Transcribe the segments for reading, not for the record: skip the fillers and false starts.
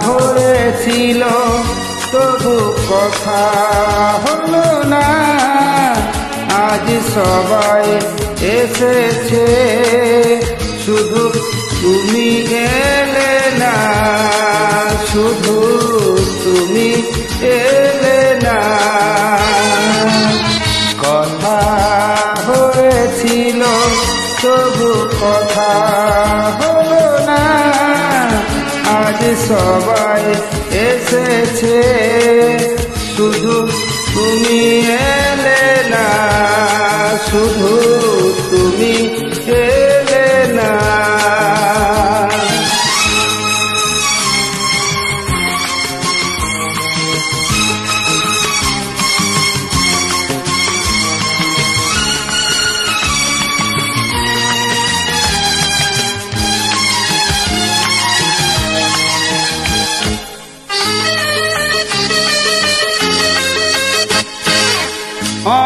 হয়েছিল তবু কথা হলো না, আজ সবাই এসেছে শুধু তুমি এলে না, শুধু তুমি এলে না। কথা হয়েছিল তবু কথা হলো না, আজ সবাই এসেছে শুধু তুমি এলে না, শুধু তুমি এলে না।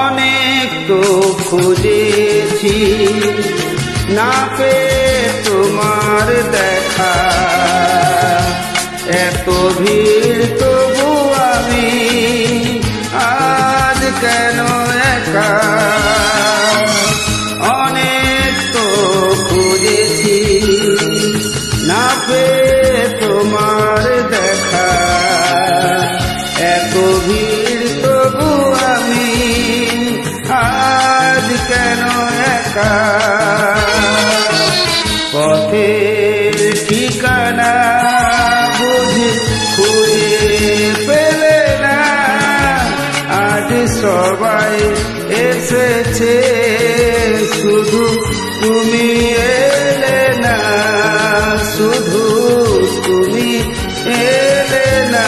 অনেক তো খুঁজেছি না পেয়ে তোমার দেখা, এত ভিড় তবু আমি আজ কেন একা। অনেক তো খুঁজেছি না পেয়ে তোমার দেখা, এত ভিড় তবু আমি আজ কেন একা। পথের ঠিকানা বুঝে খুঁজে পেলে না, আজ সবাই এসেছে শুধু তুমি এলে না, শুধু তুমি এলে না।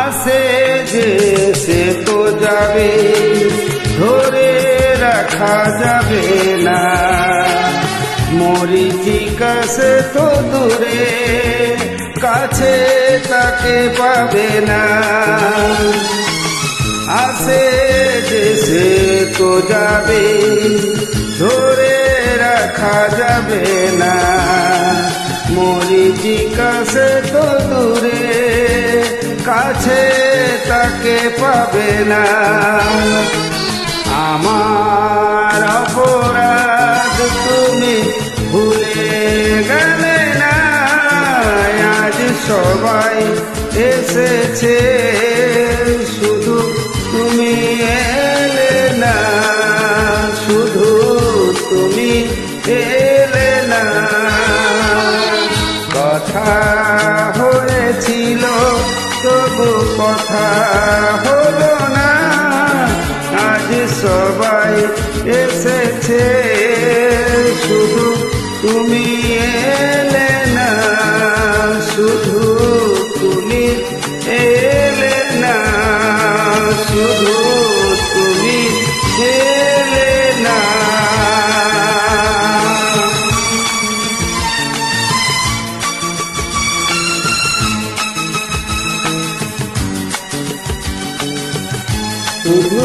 আসে যে সে তো যাবে, ধরে রাখা যাবে না, মরিচিকা সে তো দূরে, কাছে তাকে পাবে না। আসে যে সে তো যাবে, ধরে রাখা যাবে না, মরিচিকা সে তো দূরে, কাছে তাকে পাবে না। আমার অপরাধ তুমি ভুলে গেলে না, আজ সবাই এসেছে শুধু তুমি এলে না, শুধু তুমি এলে না। কথা হয়েছিল তবু কথা হলো না, আজ সবাই এসেছে শুধু তুমি এলে না, শুধু তুমি এলে না, শুধু তুমি এলে না। শুধু